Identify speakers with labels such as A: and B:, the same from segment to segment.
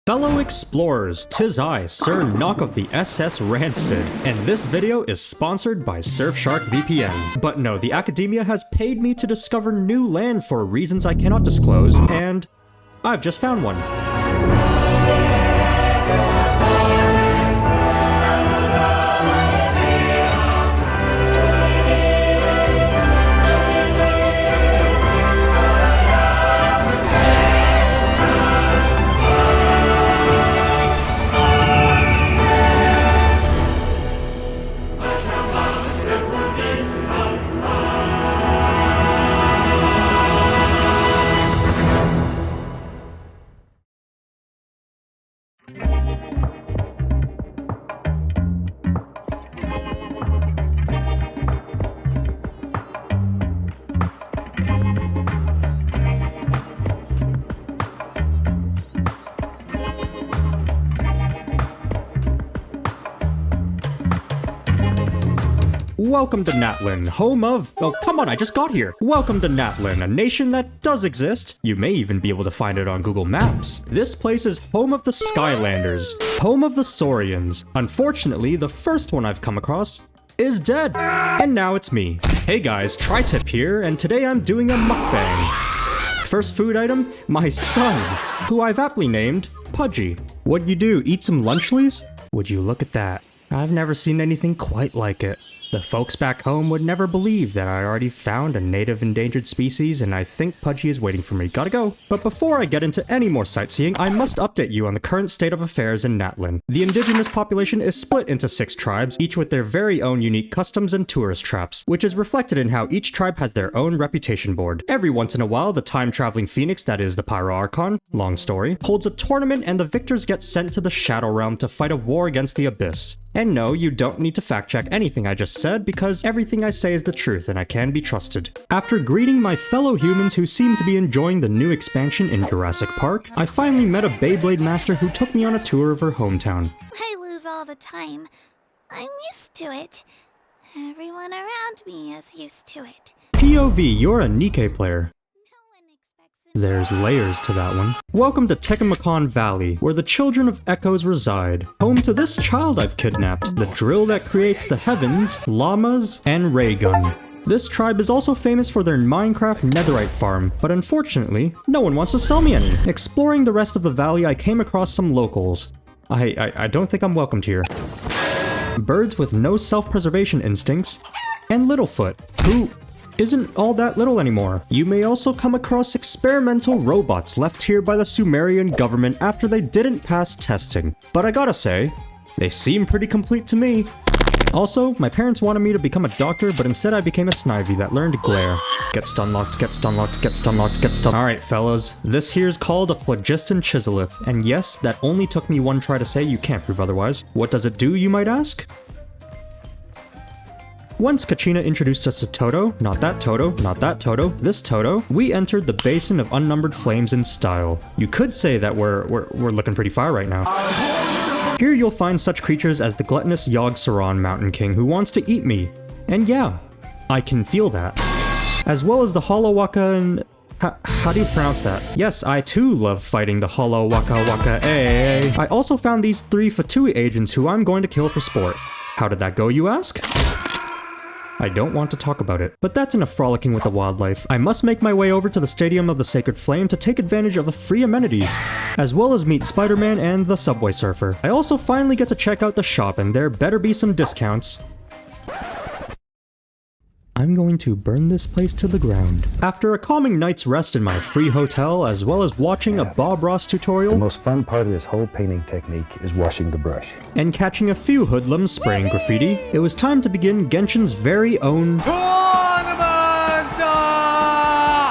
A: Fellow explorers, 'tis I, Sir Knock of the SS Rancid, and this video is sponsored by Surfshark VPN. But no, the academia has paid me to discover new land for reasons I cannot disclose, and I've just found one. Welcome to Natlan, home of— oh, come on, I just got here! Welcome to Natlan, a nation that does exist. You may even be able to find it on Google Maps. This place is home of the Skylanders, home of the Saurians. Unfortunately, the first one I've come across is dead. And now it's me. Hey guys, Tri-Tip here, and today I'm doing a mukbang. First food item, my son, who I've aptly named Pudgy. What'd you do, eat some lunchlies? Would you look at that? I've never seen anything quite like it. The folks back home would never believe that I already found a native endangered species, and I think Pudgy is waiting for me. Gotta go. But before I get into any more sightseeing, I must update you on the current state of affairs in Natlan. The indigenous population is split into 6 tribes, each with their very own unique customs and tourist traps, which is reflected in how each tribe has their own reputation board. Every once in a while, the time-traveling phoenix, that is the Pyro Archon, long story, holds a tournament and the victors get sent to the Shadow Realm to fight a war against the Abyss. And no, you don't need to fact-check anything I just said, because everything I say is the truth and I can be trusted. After greeting my fellow humans who seem to be enjoying the new expansion in Jurassic Park, I finally met a Beyblade master who took me on a tour of her hometown.
B: I lose all the time. I'm used to it. Everyone around me is used to it.
A: POV, you're a Nikkei player. There's layers to that one. Welcome to Tekamakan Valley, where the children of Echoes reside. Home to this child I've kidnapped, the drill that creates the heavens, llamas, and ray gun. This tribe is also famous for their Minecraft netherite farm, but unfortunately, no one wants to sell me any. Exploring the rest of the valley, I came across some locals. I don't think I'm welcomed here. Birds with no self-preservation instincts, and Littlefoot, who isn't all that little anymore. You may also come across experimental robots left here by the Sumerian government after they didn't pass testing. But I gotta say, they seem pretty complete to me. Also, my parents wanted me to become a doctor, but instead I became a Snivy that learned glare. Get stunlocked, get stunlocked, get stunlocked, get stun— Alright fellas, this here's called a phlogiston chiselith, and yes, that only took me one try to say, you can't prove otherwise. What does it do, you might ask? Once Kachina introduced us to Toto, not that Toto, not that Toto, this Toto, we entered the basin of unnumbered flames in style. You could say that we're looking pretty far right now. Here you'll find such creatures as the gluttonous Yogg-Saron Mountain King who wants to eat me. And yeah, I can feel that. As well as the Hollow Waka and— how do you pronounce that? Yes, I too love fighting the Hollow Waka Waka A. I also found these 3 Fatui agents who I'm going to kill for sport. How did that go, you ask? I don't want to talk about it. But that's enough frolicking with the wildlife. I must make my way over to the Stadium of the Sacred Flame to take advantage of the free amenities, as well as meet Spider-Man and the Subway Surfer. I also finally get to check out the shop, and there better be some discounts. I'm going to burn this place to the ground. After a calming night's rest in my free hotel, as well as watching a Bob Ross tutorial—
C: the most fun part of this whole painting technique is washing the brush.
A: And catching a few hoodlums spraying graffiti, it was time to begin Genshin's very own tournament!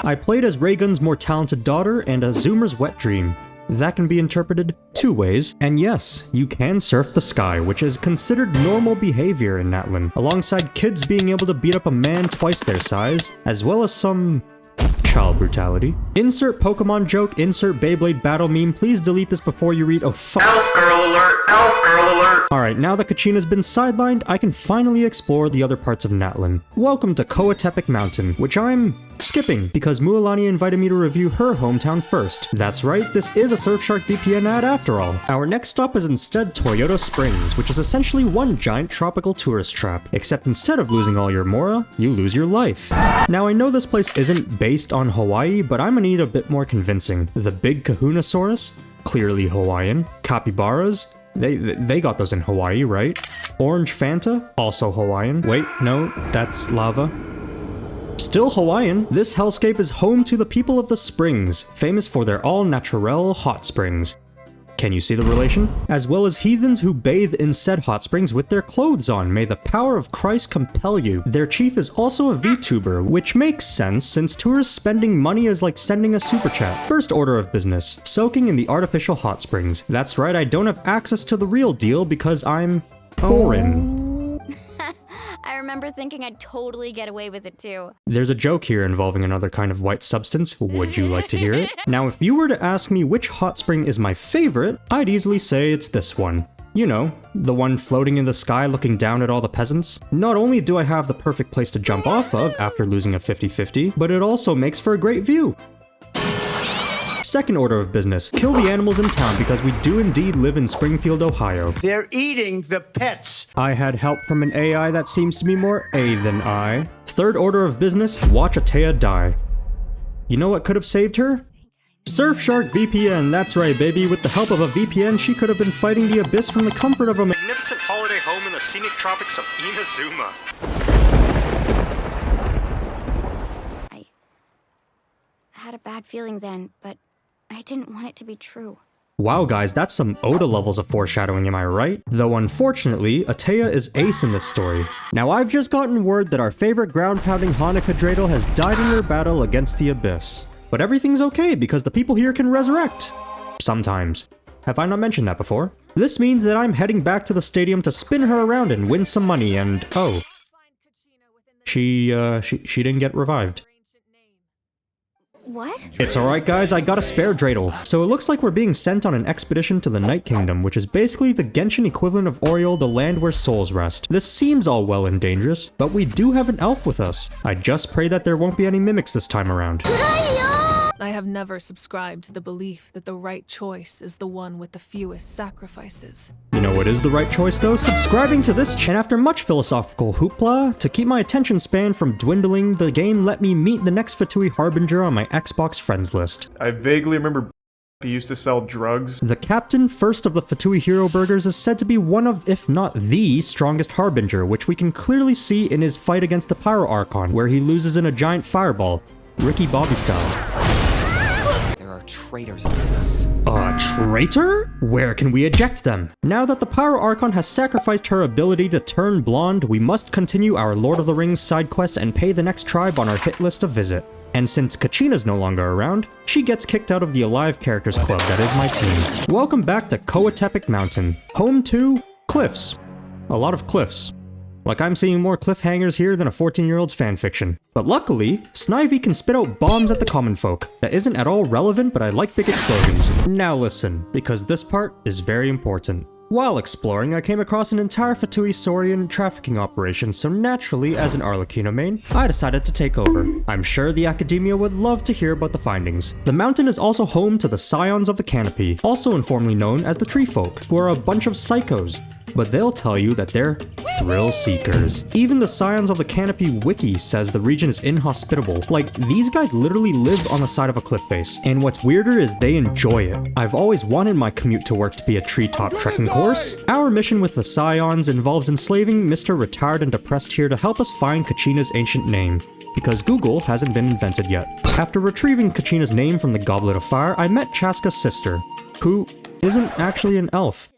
A: I played as Raygun's more talented daughter and Azumar's wet dream. That can be interpreted 2 ways, and yes, you can surf the sky, which is considered normal behavior in Natlan, alongside kids being able to beat up a man twice their size, as well as some child brutality. Insert Pokemon joke, insert Beyblade battle meme, please delete this before you read— oh fuck. Elf girl alert, elf girl alert! Alright, now that Kachina's been sidelined, I can finally explore the other parts of Natlan. Welcome to Koatepic Mountain, which I'm skipping, because Mualani invited me to review her hometown first. That's right, this is a Surfshark VPN ad after all. Our next stop is instead Toyota Springs, which is essentially one giant tropical tourist trap, except instead of losing all your mora, you lose your life. Now I know this place isn't based on Hawaii, but I'm gonna need a bit more convincing. The big Kahunasaurus? Clearly Hawaiian. Capybaras? They got those in Hawaii, right? Orange Fanta? Also Hawaiian. Wait, no, that's lava. Still Hawaiian, this hellscape is home to the people of the Springs, famous for their all-natural hot springs. Can you see the relation? As well as heathens who bathe in said hot springs with their clothes on. May the power of Christ compel you. Their chief is also a VTuber, which makes sense since tourists spending money is like sending a super chat. First order of business, soaking in the artificial hot springs. That's right, I don't have access to the real deal because I'm foreign.
B: I remember thinking I'd totally get away with it too.
A: There's a joke here involving another kind of white substance. Would you like to hear it? Now, if you were to ask me which hot spring is my favorite, I'd easily say it's this one. You know, the one floating in the sky looking down at all the peasants. Not only do I have the perfect place to jump off of after losing a 50-50, but it also makes for a great view. Second order of business, kill the animals in town because we do indeed live in Springfield, Ohio.
D: They're eating the pets.
A: I had help from an AI that seems to be more A than I. Third order of business, watch Atea die. You know what could have saved her? Surfshark VPN, that's right baby, with the help of a VPN she could have been fighting the abyss from the comfort of a magnificent holiday home in the scenic tropics of Inazuma.
B: I had a bad feeling then, but I didn't want it to be true.
A: Wow guys, that's some Oda levels of foreshadowing, am I right? Though unfortunately, Atea is ace in this story. Now I've just gotten word that our favorite ground-pounding Hanukkah dreidel has died in her battle against the Abyss. But everything's okay because the people here can resurrect. Sometimes. Have I not mentioned that before? This means that I'm heading back to the stadium to spin her around and win some money and oh. She didn't get revived.
B: What?
A: It's alright guys, I got a spare dreidel. So it looks like we're being sent on an expedition to the Night Kingdom, which is basically the Genshin equivalent of Oriole, the land where souls rest. This seems all well and dangerous, but we do have an elf with us. I just pray that there won't be any mimics this time around.
E: I have never subscribed to the belief that the right choice is the one with the fewest sacrifices.
A: You know what is the right choice though? Subscribing to this channel. And after much philosophical hoopla, to keep my attention span from dwindling, the game let me meet the next Fatui Harbinger on my Xbox friends list.
F: I vaguely remember he used to sell drugs.
A: The captain first of the Fatui Hero Burgers is said to be one of, if not the strongest Harbinger, which we can clearly see in his fight against the Pyro Archon, where he loses in a giant fireball, Ricky Bobby style.
G: Traitors among us.
A: A traitor? Where can we eject them? Now that the Pyro Archon has sacrificed her ability to turn blonde, we must continue our Lord of the Rings side quest and pay the next tribe on our hit list a visit. And since Kachina's no longer around, she gets kicked out of the Alive Characters Club that is my team. Welcome back to Coatepic Mountain, home to cliffs. A lot of cliffs. Like I'm seeing more cliffhangers here than a 14-year-old's fanfiction. But luckily, Snivy can spit out bombs at the common folk. That isn't at all relevant, but I like big explosions. Now listen, because this part is very important. While exploring, I came across an entire Fatui Saurian trafficking operation, so naturally, as an Arlecchino main, I decided to take over. I'm sure the Academia would love to hear about the findings. The mountain is also home to the Scions of the Canopy, also informally known as the Tree Folk, who are a bunch of psychos. But they'll tell you that they're thrill seekers. Even the Scions of the Canopy wiki says the region is inhospitable. Like, these guys literally live on the side of a cliff face. And what's weirder is they enjoy it. I've always wanted my commute to work to be a treetop trekking course. Our mission with the Scions involves enslaving Mr. Retired and Depressed here to help us find Kachina's ancient name, because Google hasn't been invented yet. After retrieving Kachina's name from the Goblet of Fire, I met Chaska's sister, who isn't actually an elf.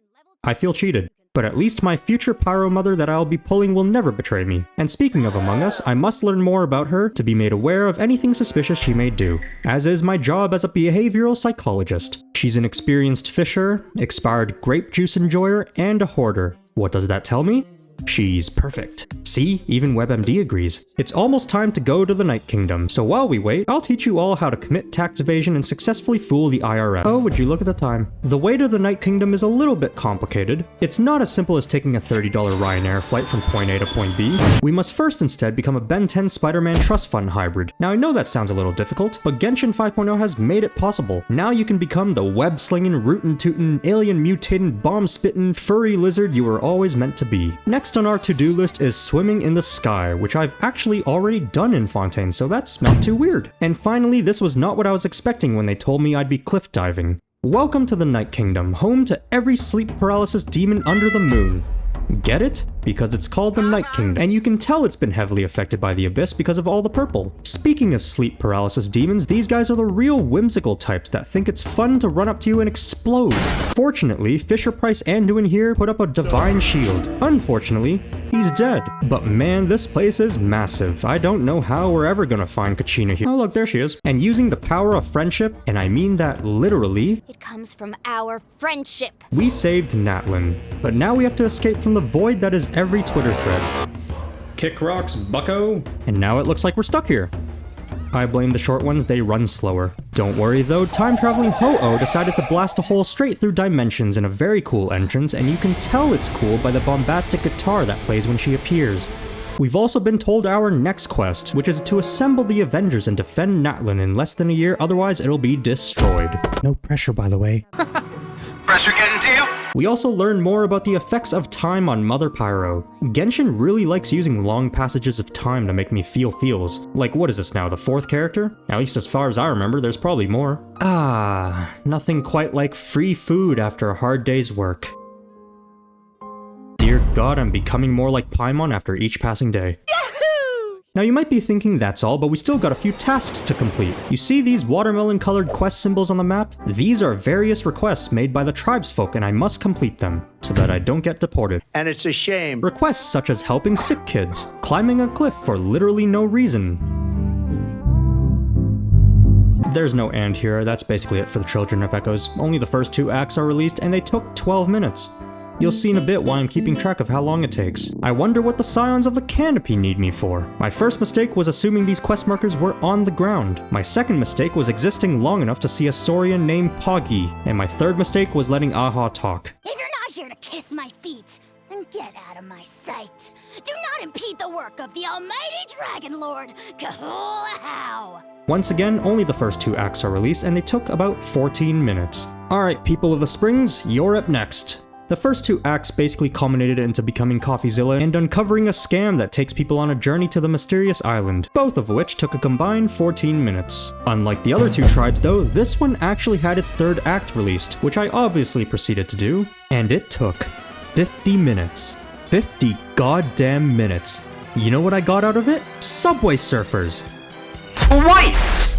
A: I feel cheated. But at least my future pyro mother that I'll be pulling will never betray me. And speaking of Among Us, I must learn more about her to be made aware of anything suspicious she may do, as is my job as a behavioral psychologist. She's an experienced fisher, expired grape juice enjoyer, and a hoarder. What does that tell me? She's perfect. See, even WebMD agrees. It's almost time to go to the Night Kingdom, so while we wait, I'll teach you all how to commit tax evasion and successfully fool the IRS. Oh, would you look at the time. The way to the Night Kingdom is a little bit complicated. It's not as simple as taking a $30 Ryanair flight from point A to point B. We must first instead become a Ben 10 Spider-Man Trust Fund hybrid. Now I know that sounds a little difficult, but Genshin 5.0 has made it possible. Now you can become the web-slinging, rootin'-tootin', alien-mutating, bomb-spittin', furry lizard you were always meant to be. Next on our to-do list is swimming in the sky, which I've actually already done in Fontaine, so that's not too weird. And finally, this was not what I was expecting when they told me I'd be cliff diving. Welcome to the Night Kingdom, home to every sleep paralysis demon under the moon. Get it? Because it's called the Night Kingdom, and you can tell it's been heavily affected by the Abyss because of all the purple. Speaking of sleep paralysis demons, these guys are the real whimsical types that think it's fun to run up to you and explode. Fortunately, Fisher-Price Anduin here put up a divine shield. Unfortunately, he's dead. But man, this place is massive. I don't know how we're ever gonna find Kachina here. Oh look, there she is. And using the power of friendship, and I mean that literally,
B: It comes from our friendship.
A: we saved Natlan. But now we have to escape from the void that is every Twitter thread. Kick rocks, bucko! And now it looks like we're stuck here. I blame the short ones, they run slower. Don't worry though, time-traveling Ho-Oh decided to blast a hole straight through dimensions in a very cool entrance, and you can tell it's cool by the bombastic guitar that plays when she appears. We've also been told our next quest, which is to assemble the Avengers and defend Natlan in less than a year, otherwise it'll be destroyed. No pressure, by the way.
D: Pressure getting to you?
A: We also learn more about the effects of time on Mother Pyro. Genshin really likes using long passages of time to make me feel feels. Like, what is this now, the 4th character? At least as far as I remember, there's probably more. Ah, nothing quite like free food after a hard day's work. Dear God, I'm becoming more like Paimon after each passing day. Now you might be thinking that's all, but we still got a few tasks to complete. You see these watermelon-colored quest symbols on the map? These are various requests made by the tribesfolk, and I must complete them, so that I don't get deported.
D: And it's a shame.
A: Requests such as helping sick kids, climbing a cliff for literally no reason. There's no and here, that's basically it for the Children of Echoes. Only the first 2 acts are released, and they took 12 minutes. You'll see in a bit why I'm keeping track of how long it takes. I wonder what the Scions of the Canopy need me for. My first mistake was assuming these quest markers were on the ground. My second mistake was existing long enough to see a Saurian named Poggy. And my third mistake was letting Aha talk.
B: If you're not here to kiss my feet, then get out of my sight. Do not impede the work of the almighty Dragon Lord, Kahulahau.
A: Once again, only the first 2 acts are released, and they took about 14 minutes. Alright, people of the Springs, you're up next. The first 2 acts basically culminated into becoming CoffeeZilla and uncovering a scam that takes people on a journey to the mysterious island, both of which took a combined 14 minutes. Unlike the other 2 tribes though, this one actually had its 3rd act released, which I obviously proceeded to do, and it took 50 minutes. 50 goddamn minutes. You know what I got out of it? Subway surfers!
D: Twice!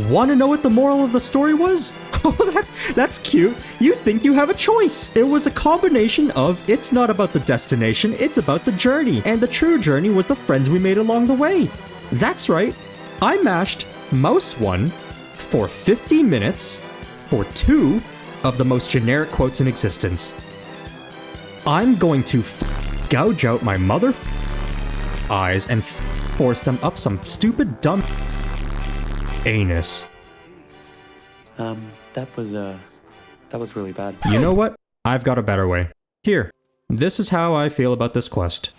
A: Wanna know what the moral of the story was? Oh, that's cute. You think you have a choice. It was a combination of it's not about the destination, it's about the journey. And the true journey was the friends we made along the way. That's right. I mashed Mouse 1 for 50 minutes for 2 of the most generic quotes in existence. I'm going to gouge out my mother eyes and force them up some stupid dumb anus.
G: That was really bad.
A: You know what? I've got a better way. Here. This is how I feel about this quest.